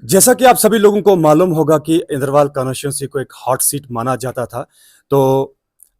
जैसा कि आप सभी लोगों को मालूम होगा कि इंद्रवाल कॉन्स्टिट्यूंसी को एक हॉट सीट माना जाता था। तो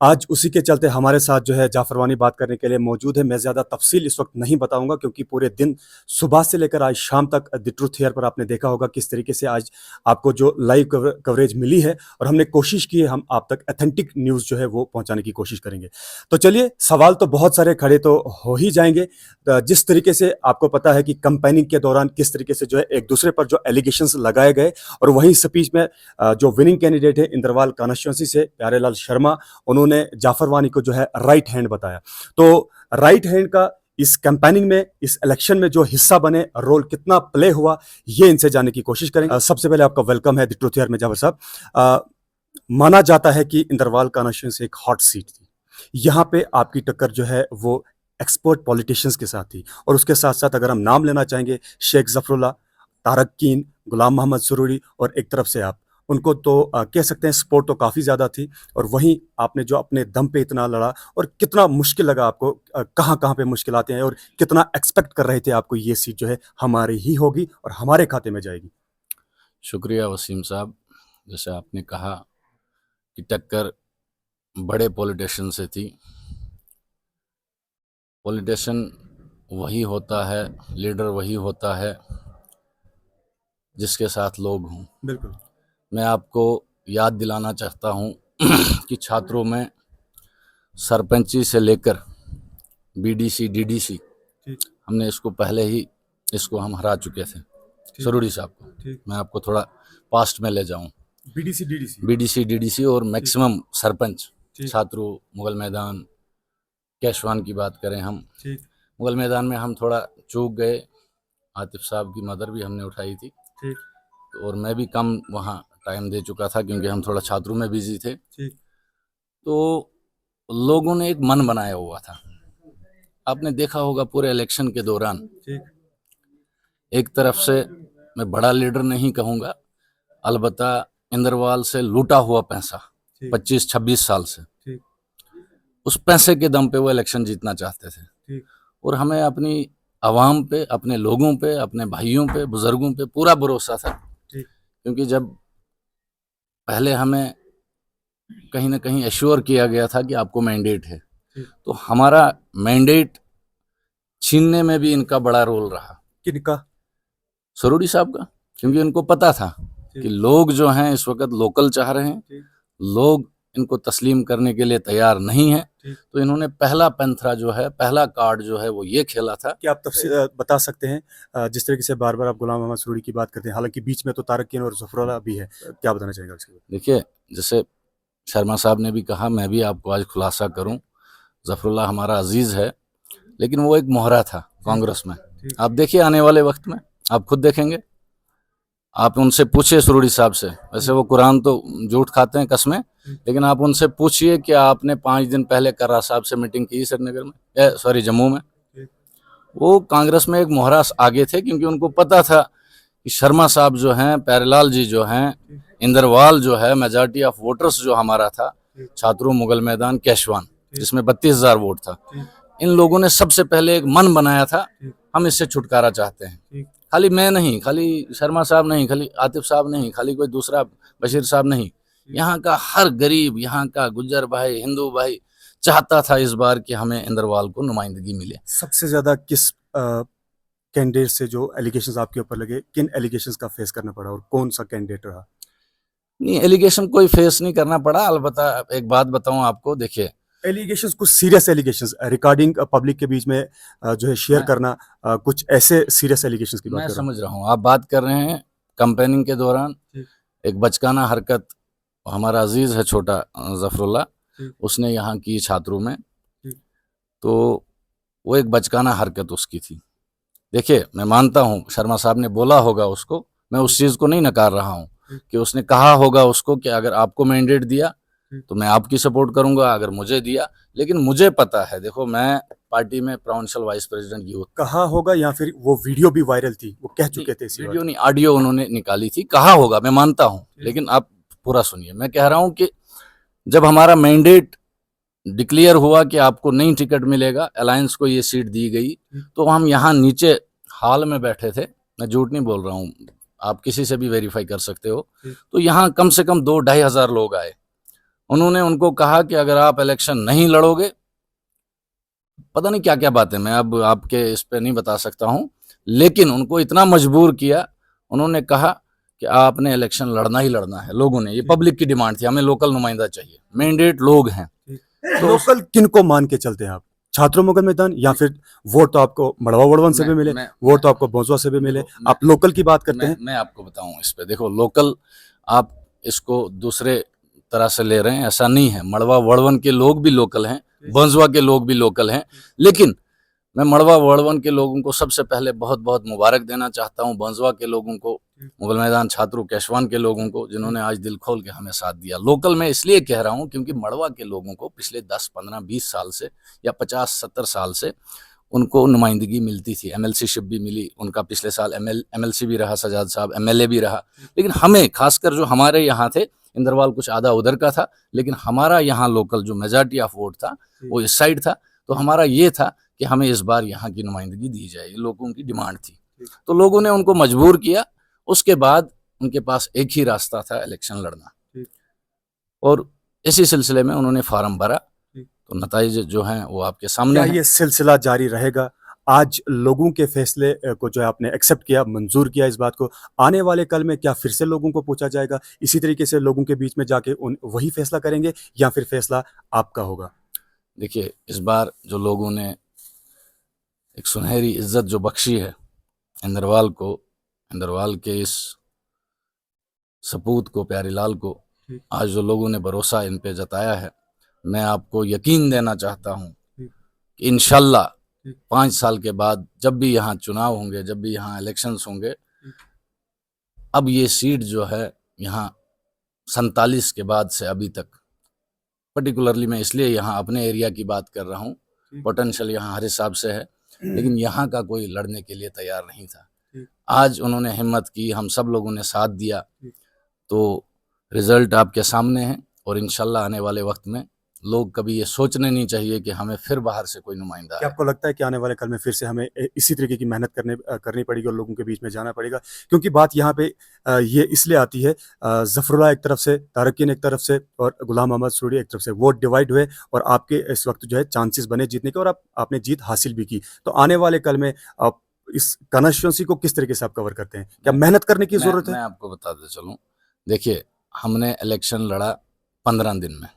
आज उसी के चलते हमारे साथ जो है जाफ़र वानी बात करने के लिए मौजूद है। मैं ज़्यादा तफ़सील इस वक़्त नहीं बताऊँगा क्योंकि पूरे दिन सुबह से लेकर आज शाम तक द ट्रुथ हेयर पर आपने देखा होगा किस तरीके से आज आपको जो लाइव कवरेज मिली है और हमने कोशिश की है हम आप तक ऑथेंटिक न्यूज़ जो है वो पहुँचाने की कोशिश करेंगे। तो चलिए सवाल तो बहुत सारे खड़े तो हो ही जाएँगे। जिस तरीके से आपको पता है कि कैम्पेनिंग के दौरान किस तरीके से जो है एक-दूसरे पर जो एलिगेशंस लगाए गए और वहीं स्पीच में जो विनिंग कैंडिडेट है इंद्रवाल कॉन्स्टिट्यूंसी से प्यारेलाल शर्मा, उन्होंने जाफ़र वानी को जो है राइट हैंड बताया। तो राइट हैंड का इस कैंपेनिंग में, इस इलेक्शन में जो हिस्सा बने, रोल कितना प्ले हुआ, ये इनसे जानने की कोशिश करेंगे। सबसे पहले आपका वेलकम है द ट्रुथ हेयर में जाफ़र साहब। माना जाता है कि इंद्रवाल कॉन्स्टिट्यूंसी एक हॉट सीट थी। यहाँ पे आपकी टक्कर जो है वो एक्सपर्ट पॉलिटिशियंस के साथ थी और उसके साथ-साथ अगर हम नाम लेना चाहेंगे शेख ज़फ़रुल्लाह, तारक कीन, गुलाम मोहम्मद सुरूरी और एक तरफ से आप। उनको तो कह सकते हैं सपोर्ट तो काफ़ी ज़्यादा थी और वहीं आपने जो अपने दम पे इतना लड़ा और कितना मुश्किल लगा आपको, कहाँ-कहाँ पे मुश्किल आते हैं और कितना एक्सपेक्ट कर रहे थे आपको ये सीट जो है हमारी ही होगी और हमारे खाते में जाएगी? शुक्रिया वसीम साहब। जैसे आपने कहा कि टक्कर बड़े पॉलिटिशियन से थी। पॉलिटिशियन वही होता है, लीडर वही होता है जिसके साथ लोग हों। बिल्कुल। मैं आपको याद दिलाना चाहता हूँ कि छात्रों में सरपंची से लेकर बीडीसी, डीडीसी, ठीक, हमने इसको हम हरा चुके थे ठीक, सरूरी साहब को। ठीक। मैं आपको थोड़ा पास्ट में ले जाऊँ। BDC, DDC. बीडीसी, डीडीसी और मैक्सिमम सरपंच, ठीक, छात्रों, मुगल मैदान, कैशवान की बात करें हम, ठीक, मुगल मैदान में हम थोड़ा चूक गए। आतिफ साहब की मदर भी हमने उठाई थी ठीक, और मैं भी कम वहाँ टाइम दे चुका था क्योंकि हम थोड़ा छात्रों में बिजी थे। ठीक, तो लोगों ने एक मन बनाया हुआ था। आपने देखा होगा पूरे इलेक्शन के दौरान, ठीक, एक तरफ से मैं बड़ा लीडर नहीं कहूँगा, अलबत्ता इंद्रवाल से लूटा हुआ पैसा ठीक, 25-26 साल से, ठीक, उस पैसे के दम पे वो इलेक्शन जीतना चाहते थे ठीक, और हमें अपनी आवाम पे, अपने लोगों पे, अपने भाइयों पे, बुजुर्गों पे पूरा भरोसा था। ठीक, क्योंकि जब पहले हमें कहीं ना कहीं एश्योर किया गया था कि आपको मैंडेट है, ठीक। तो हमारा मैंडेट छीनने में भी इनका बड़ा रोल रहा, किनका? सरूरी साहब का। क्योंकि उनको पता था कि ठीक, लोग जो हैं इस वक्त लोकल चाह रहे हैं, ठीक, लोग इनको तस्लीम करने के लिए तैयार नहीं है। ठीक। तो इन्होंने पहला पैंथरा जो है, पहला कार्ड जो है वो ये खेला था। क्या आप बता सकते हैं, जिस तरीके से बार-बार आप गुलाम मोहम्मद सुरूरी की बात करते हैं, हालाँकि बीच में तो तारक कीन और ज़फ़रुल्लाह भी है। क्या बताना चाहेंगे इसके बारे देखिए, जैसे शर्मा साहब ने भी कहा, मैं भी आपको आज खुलासा करूं, ज़फ़रुल्लाह हमारा अजीज़ है, लेकिन वो एक मोहरा था में? कांग्रेस में। ठीक, आप देखिए आने वाले वक्त में आप खुद देखेंगे। आप उनसे पूछिए सुरूरी साहब से, वैसे वो कुरान तो झूठ खाते हैं कस्में, लेकिन आप उनसे पूछिए कि आपने 5 दिन पहले कर्रा साहब से मीटिंग की श्रीनगर में, सॉरी जम्मू में। ठीक, वो कांग्रेस में एक मोहरा आगे थे क्योंकि उनको पता था कि शर्मा साहब जो हैं, प्यारेलाल जी जो हैं, ठीक, इंदरवाल जो है, मेजॉरिटी ऑफ वोटर्स जो हमारा था, ठीक, छात्रों, मुगल मैदान, कैशवान, ठीक, जिसमें 32,000 वोट था। ठीक, इन लोगों ने सबसे पहले एक मन बनाया था, ठीक, हम इससे छुटकारा चाहते हैं। ठीक, खाली मैं नहीं, खाली शर्मा साहब नहीं, खाली आतिफ साहब नहीं, खाली कोई दूसरा बशीर साहब नहीं, यहाँ का हर गरीब, यहाँ का गुज्जर भाई, हिंदू भाई चाहता था इस बार कि हमें इंदरवाल को नुमाइंदगी मिले। सबसे ज़्यादा किस कैंडिडेट से जो एलिगेशंस आपके ऊपर लगे, किन एलिगेशंस का फेस करना पड़ा और कौन-सा कैंडिडेट रहा? नहीं, एलिगेशन कोई फेस नहीं करना पड़ा। अलबत्ता एक बात बताऊं आपको, देखिए, एलिगेशंस कुछ सीरियस एलिगेशंस रिगार्डिंग पब्लिक के बीच में जो है शेयर मैं करना, कुछ ऐसे सीरियस एलिगेशंस की बात मैं कर रहा हूँ। समझ रहा हूँ आप बात कर रहे हैं कैंपेनिंग के दौरान ठीक, एक बचकाना हरकत, हमारा अजीज है छोटा ज़फ़रुल्लाह, ठीक, उसने यहाँ की छात्रों में, ठीक, तो वो एक बचकाना हरकत उसकी थी। देखिए, मैं मानता हूँ शर्मा साहब ने बोला होगा उसको, मैं उस चीज़ को नहीं नकार रहा हूँ ठीक, कि उसने कहा होगा उसको कि अगर आपको मैंडेट दिया ठीक। तो मैं आपकी सपोर्ट करूंगा, अगर मुझे दिया। लेकिन मुझे पता है, देखो, मैं पार्टी में प्रोविंशियल वाइस प्रेसिडेंट यूथ, कहा होगा या फिर वो वीडियो भी वायरल थी, वो कह नहीं, चुके थे इसी बात वीडियो को? नहीं, ऑडियो उन्होंने निकाली थी, कहा होगा, मैं मानता हूं। ठीक, लेकिन आप पूरा सुनिए, मैं कह रहा हूं कि जब हमारा मैंडेट डिक्लेयर हुआ कि आपको नई टिकट मिलेगा, अलायंस को ये सीट दी गई, तो हम यहाँ नीचे हॉल में बैठे थे, मैं झूठ नहीं बोल रहा हूँ, आप किसी से भी वेरीफाई कर सकते हो। ठीक। तो यहाँ कम से कम 2-2.5 हजार लोग आए। उन्होंने उनको कहा कि अगर आप इलेक्शन नहीं लड़ोगे, पता नहीं क्या क्या बातें मैं अब आपके इस पे नहीं बता सकता हूँ, लेकिन उनको इतना मजबूर किया। उन्होंने कहा कि आपने इलेक्शन लड़ना ही लड़ना है। लोगों ने, ये पब्लिक की डिमांड थी, हमें लोकल नुमाइंदा चाहिए, मैंडेट लोग हैं। तो लोकल किन को मान के चलते हैं आप? छात्रों मगर मैदान, या फिर वोट तो आपको मड़वा वड़वन से भी मिले, वोट तो आपको भोंसवा से भी मिले, आप लोकल की बात करते हैं? मैं आपको बताऊं इस पे, देखो लोकल आप इसको दूसरे तरह से ले रहे हैं, ऐसा नहीं है। मड़वा वड़वन के लोग भी लोकल हैं, बंजवा के लोग भी लोकल हैं, लेकिन मैं मड़वा वड़वन के लोगों को सबसे पहले बहुत बहुत मुबारक देना चाहता हूं। बंजवा के लोगों को, मुगल मैदान छात्रों केशवान के लोगों को, जिन्होंने आज दिल खोल के हमें साथ दिया। लोकल मैं इसलिए कह रहा हूं क्योंकि मड़वा के लोगों को पिछले 10, 15, 20 साल से या 50, 70 साल से उनको नुमाइंदगी मिलती थी, एमएलसी शिप भी मिली। उनका पिछले साल एमएलसी भी रहा सजाद साहब, एमएलए भी रहा। लेकिन हमें, खासकर जो हमारे यहाँ थे, इंद्रवाल कुछ आधा उधर का था, लेकिन हमारा यहाँ लोकल जो मेजॉरिटी ऑफ वोट था वो इस साइड था। तो हमारा ये था कि हमें इस बार यहाँ की नुमाइंदगी दी जाए, लोगों की डिमांड थी। तो लोगों ने उनको मजबूर किया। उसके बाद उनके पास एक ही रास्ता था, इलेक्शन लड़ना, और इसी सिलसिले में उन्होंने फार्म भरा। तो नतीजे जो हैं वो आपके सामने हैं। ये सिलसिला जारी रहेगा? आज लोगों के फैसले को जो है आपने एक्सेप्ट किया, मंजूर किया इस बात को, आने वाले कल में क्या फिर से लोगों को पूछा जाएगा, इसी तरीके से लोगों के बीच में जाके वही फैसला करेंगे, या फिर फैसला आपका होगा? देखिए, इस बार जो लोगों ने एक सुनहरी इज्जत जो बख्शी है इंद्रवाल को, इंद्रवाल के इस सपूत को, प्यारीलाल को, आज जो लोगों ने भरोसा इन पे जताया है, मैं आपको यकीन देना चाहता हूं कि इंशाल्लाह 5 साल के बाद जब भी यहाँ चुनाव होंगे, जब भी यहाँ इलेक्शंस होंगे, अब ये सीट जो है यहाँ 47 के बाद से अभी तक, पर्टिकुलरली मैं इसलिए यहाँ अपने एरिया की बात कर रहा हूँ, पोटेंशियल यहाँ हर हिसाब से है, लेकिन यहाँ का कोई लड़ने के लिए तैयार नहीं था। आज उन्होंने हिम्मत की, हम सब लोगों ने साथ दिया, तो रिजल्ट आपके सामने है। और इंशाल्लाह आने वाले वक्त में लोग कभी ये सोचने नहीं चाहिए कि हमें फिर बाहर से कोई नुमाइंदा है। क्या आपको लगता है कि आने वाले कल में फिर से हमें इसी तरीके की मेहनत करनी पड़ेगी और लोगों के बीच में जाना पड़ेगा? क्योंकि बात यहाँ पे ये इसलिए आती है, जफरुल्लाह एक तरफ से, तारकिन एक तरफ से और गुलाम मोहम्मद सुरूरी एक तरफ से, वोट डिवाइड हुए और आपके इस वक्त जो है चांसेस बने जीतने के, और आपने जीत हासिल भी की। तो आने वाले कल में आप इस कॉन्स्टिट्यूंसी को किस तरीके से आप कवर करते हैं? क्या मेहनत करने की जरूरत है? मैं आपको बताते चलूं, देखिए हमने इलेक्शन लड़ा 15 दिन में,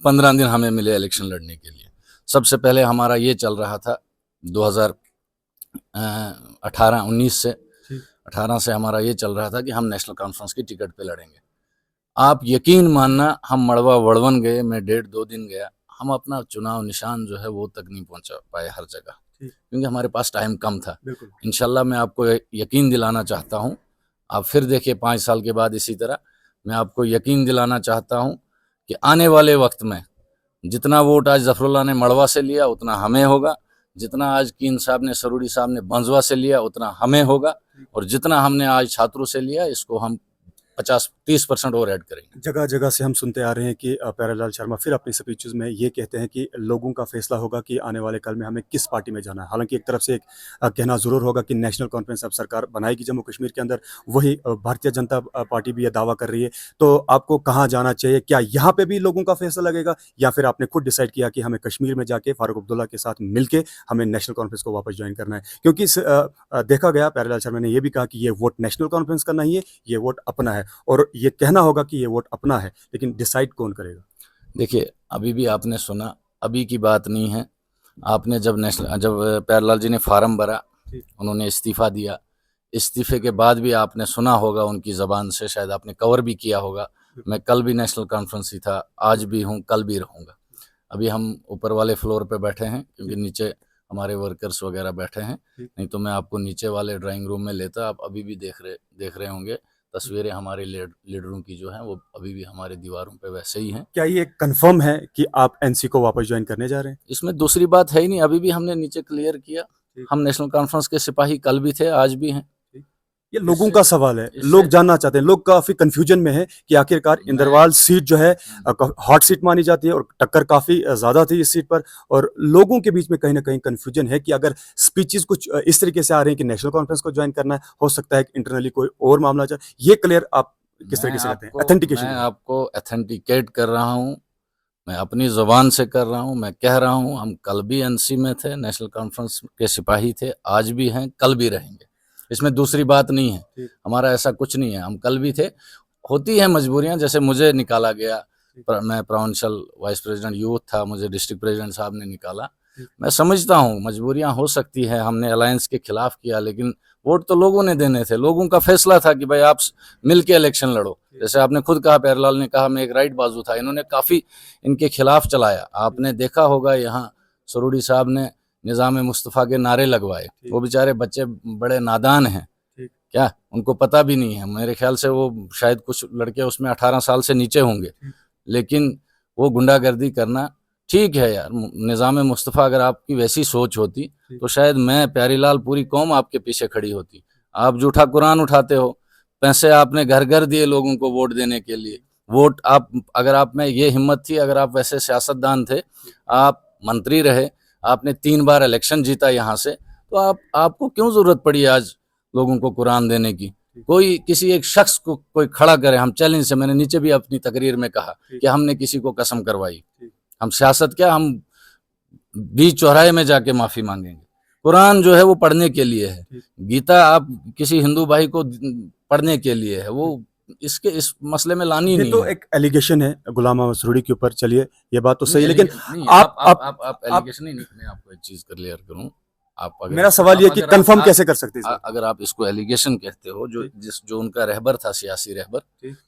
15 दिन हमें मिले इलेक्शन लड़ने के लिए। सबसे पहले हमारा ये चल रहा था 2018-19 से, 18 से हमारा ये चल रहा था कि हम नेशनल कॉन्फ्रेंस की टिकट पे लड़ेंगे। आप यकीन मानना, हम मड़वा वड़वन गए, मैं 1.5-2 दिन गया, हम अपना चुनाव निशान जो है वो तक नहीं पहुंचा पाए हर जगह, क्योंकि हमारे पास टाइम कम था। इंशाल्लाह मैं आपको यकीन दिलाना चाहता हूँ, आप फिर देखिए 5 साल के बाद इसी तरह, मैं आपको यकीन दिलाना चाहता हूँ कि आने वाले वक्त में जितना वोट आज जफरुल्लाह ने मड़वा से लिया उतना हमें होगा, जितना आज कीन साहब ने, सरूरी साहब ने बंजवा से लिया उतना हमें होगा, और जितना हमने आज छात्रों से लिया इसको हम 50-30% और ऐड करेंगे। जगह जगह से हम सुनते आ रहे हैं कि प्यारेलाल शर्मा फिर अपनी स्पीचेस में ये कहते हैं कि लोगों का फैसला होगा कि आने वाले कल में हमें किस पार्टी में जाना है। हालांकि एक तरफ से एक कहना ज़रूर होगा कि नेशनल कॉन्फ्रेंस अब सरकार बनाएगी जम्मू कश्मीर के अंदर, वही भारतीय जनता पार्टी भी यह दावा कर रही है। तो आपको कहाँ जाना चाहिए? क्या यहाँ पे भी लोगों का फैसला लगेगा, या फिर आपने खुद डिसाइड किया कि हमें कश्मीर में जाके फारूक अब्दुल्ला के साथ मिलके हमें नेशनल कॉन्फ्रेंस को वापस ज्वाइन करना है? क्योंकि देखा गया, प्यारेलाल शर्मा ने यह भी कहा कि ये वोट नेशनल कॉन्फ्रेंस का नहीं है, ये वोट अपना है, और ये कहना होगा कि ये वोट अपना है, लेकिन डिसाइड कौन करेगा? देखिए, अभी भी आपने सुना, अभी की बात नहीं है। आपने जब प्यारेलाल जी ने फार्म भरा, उन्होंने इस्तीफा दिया, इस्तीफे के बाद भी आपने सुना होगा उनकी ज़बान से, शायद आपने कवर भी किया होगा, मैं कल भी नेशनल कॉन्फ्रेंस ही था, आज भी हूँ, कल भी रहूँगा। अभी हम ऊपर वाले फ्लोर पे बैठे हैं क्योंकि नीचे हमारे वर्कर्स वगैरह बैठे हैं, नहीं तो मैं आपको नीचे वाले ड्राइंग रूम में लेता। आप अभी भी देख रहे होंगे तस्वीरें हमारे लीडरों की जो हैं वो अभी भी हमारे दीवारों पे वैसे ही हैं। क्या ये कंफर्म है कि आप एनसी को वापस ज्वाइन करने जा रहे हैं? इसमें दूसरी बात है ही नहीं, अभी भी हमने नीचे क्लियर किया, हम नेशनल कॉन्फ्रेंस के सिपाही कल भी थे, आज भी हैं। ये लोगों का सवाल है, इससे- लोग जानना चाहते हैं, लोग काफी कंफ्यूजन में है कि आखिरकार इंदरवाल सीट जो है हॉट सीट मानी जाती है और टक्कर काफी ज्यादा थी इस सीट पर, और लोगों के बीच में कहीं ना कहीं कंफ्यूजन है कि अगर स्पीचेस कुछ इस तरीके से आ रही हैं कि नेशनल कॉन्फ्रेंस को ज्वाइन करना है, हो सकता है कि इंटरनली कोई और मामला चल, ये क्लियर आप किस तरीके से करते हैं? मैं ऑथेंटिकेशन आपको ऑथेंटिकेट कर रहा हूँ, मैं अपनी जुबान से कर रहा हूँ, मैं कह रहा हूँ हम कल भी एनसी में थे, नेशनल कॉन्फ्रेंस के सिपाही थे, आज भी हैं, कल भी रहेंगे, इसमें दूसरी बात नहीं है। हमारा ऐसा कुछ नहीं है, हम कल भी थे। होती हैं मजबूरियां, जैसे मुझे निकाला गया, मैं प्रोविंशियल वाइस प्रेसिडेंट यूथ था, मुझे डिस्ट्रिक्ट प्रेसिडेंट साहब ने निकाला। मैं समझता हूँ मजबूरियां हो सकती है, हमने अलायंस के खिलाफ किया, लेकिन वोट तो लोगों ने देने थे, लोगों का फैसला था कि भाई आप मिल के इलेक्शन लड़ो। जैसे आपने खुद कहा, प्यारेलाल ने कहा मैं एक राइट बाजू था, इन्होंने काफ़ी इनके खिलाफ चलाया। आपने देखा होगा यहाँ सरूड़ी साहब ने निज़ाम मुस्तफ़ा के नारे लगवाए, वो बेचारे बच्चे बड़े नादान हैं, क्या उनको पता भी नहीं है। मेरे ख्याल से वो शायद कुछ लड़के उसमें 18 साल से नीचे होंगे, लेकिन वो गुंडागर्दी करना ठीक है यार। निज़ाम मुस्तफ़ा अगर आपकी वैसी सोच होती तो शायद मैं, प्यारीलाल, पूरी कौम आपके पीछे खड़ी होती। आप झूठा कुरान उठाते हो, पैसे आपने घर घर दिए लोगों को वोट देने के लिए। वोट आप, अगर आप में ये हिम्मत थी, अगर आप वैसे सियासतदान थे, आप मंत्री रहे, आपने 3 बार इलेक्शन जीता यहाँ से, तो आपको क्यों जरूरत पड़ी आज लोगों को कुरान देने की? कोई किसी एक शख्स को कोई खड़ा करे, हम चैलेंज से, मैंने नीचे भी अपनी तकरीर में कहा कि हमने किसी को कसम करवाई, हम सियासत क्या, हम बीच चौराहे में जाके माफी मांगेंगे। कुरान जो है वो पढ़ने के लिए है, गीता आप किसी हिंदू भाई को पढ़ने के लिए है, वो इस मसले में लानी ये नहीं तो है। एक एलिगेशन है गुलाम मोहम्मद सरूड़ी के ऊपर, चलिए ये बात तो सही है, नहीं, लेकिन नहीं, आप एलिगेशन नहीं, मैं आपको एक चीज क्लियर करूं। आप अगर मेरा सवाल ये कि अगर कंफर्म कैसे कर सकते हैं? अगर आप इसको एलिगेशन कहते हो, जो उनका रहबर था, सियासी रहबर,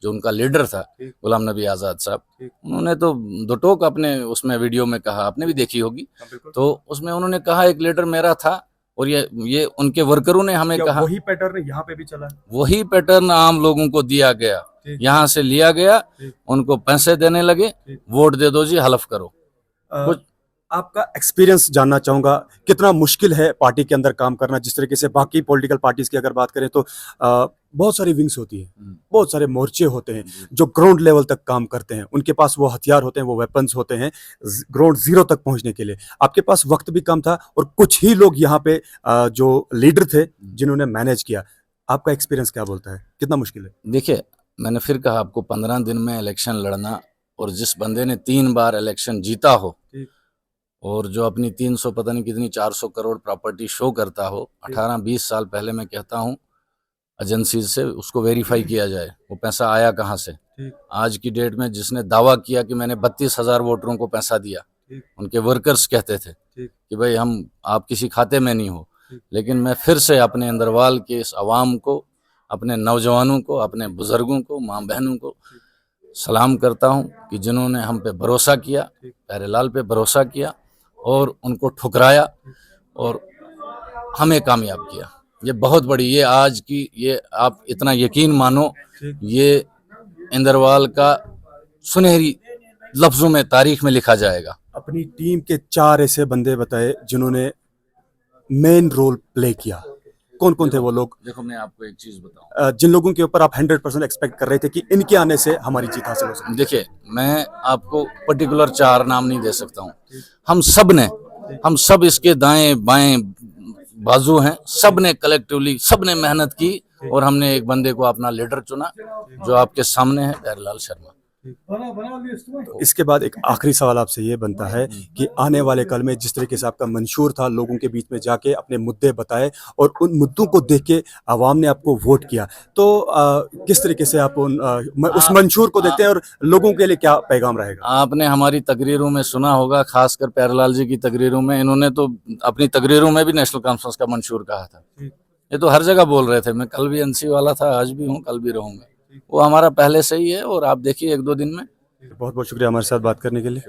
जो उनका लीडर था, गुलाम नबी आजाद साहब, उन्होंने तो दो टोक अपने उसमें वीडियो में कहा, आपने भी देखी होगी, तो उसमें उन्होंने कहा एक लीडर मेरा था, और ये उनके वर्करों ने हमें कहा। वही पैटर्न यहाँ पे भी चला, वही पैटर्न आम लोगों को दिया गया, यहाँ से लिया गया, उनको पैसे देने लगे, वोट दे दो जी, हलफ करो। कुछ आपका एक्सपीरियंस जानना चाहूंगा, कितना मुश्किल है पार्टी के अंदर काम करना? जिस तरीके से बाकी पॉलिटिकल पार्टीज की अगर बात करें तो बहुत सारी विंग्स होती है, बहुत सारे मोर्चे होते हैं जो ग्राउंड लेवल तक काम करते हैं, उनके पास वो हथियार होते हैं, वो वेपन्स होते हैं ग्राउंड जीरो तक पहुंचने के लिए। आपके पास वक्त भी कम था और कुछ ही लोग यहाँ पे जो लीडर थे जिन्होंने मैनेज किया। आपका एक्सपीरियंस क्या बोलता है, कितना मुश्किल है? देखिए, मैंने फिर कहा आपको, 15 दिन में इलेक्शन लड़ना, और जिस बंदे ने 3 बार इलेक्शन जीता हो, और जो अपनी 300 पता नहीं कितनी 400 करोड़ प्रॉपर्टी शो करता हो, 18-20 साल पहले, मैं कहता हूँ एजेंसी से उसको वेरीफाई किया जाए वो पैसा आया कहाँ से। आज की डेट में जिसने दावा किया कि मैंने 32,000 वोटरों को पैसा दिया, उनके वर्कर्स कहते थे कि भाई हम, आप किसी खाते में नहीं हो। लेकिन मैं फिर से अपने इंदरवाल के इस आवाम को, अपने नौजवानों को, अपने बुजुर्गों को, माँ बहनों को सलाम करता हूँ कि जिन्होंने हम पे भरोसा किया, प्यारेलाल पे भरोसा किया और उनको ठुकराया और हमें कामयाब किया। ये बहुत बड़ी, ये आज की, ये आप इतना यकीन मानो, ये इंदरवाल का सुनहरी लफ्जों में तारीख में लिखा जाएगा। अपनी टीम के 4 ऐसे बंदे बताए जिन्होंने मेन रोल प्ले किया, कौन कौन थे वो लोग? देखो, मैं आपको एक चीज बताऊं, जिन लोगों के ऊपर आप 100% एक्सपेक्ट कर रहे थे कि इनके आने से हमारी जीत हासिल हो सकती है। देखिए, मैं आपको पर्टिकुलर 4 नाम नहीं दे सकता हूँ। हम सब इसके दाएं बाएं बाजू हैं, सब ने कलेक्टिवली, सब ने मेहनत की और हमने एक बंदे को अपना लीडर चुना जो आपके सामने है, प्यारेलाल शर्मा। तो इसके बाद एक आखिरी सवाल आपसे ये बनता है कि आने वाले कल में जिस तरीके से आपका मंशूर था, लोगों के बीच में जाके अपने मुद्दे बताए और उन मुद्दों को देख के आवाम ने आपको वोट किया, तो किस तरीके से आप उस मंशूर को देखते हैं और लोगों के लिए क्या पैगाम रहेगा? आपने हमारी तकरीरों में सुना होगा, खासकर प्यारेलाल जी की तकरीरों में, इन्होंने तो अपनी तकरीरों में भी नेशनल कॉन्फ्रेंस का मंशूर कहा था। ये तो हर जगह बोल रहे थे। मैं कल भी एनसी वाला था, आज भी हूँ, कल भी रहूंगा। वो हमारा पहले से ही है और आप देखिए 1-2 दिन में। बहुत बहुत शुक्रिया हमारे साथ बात करने के लिए।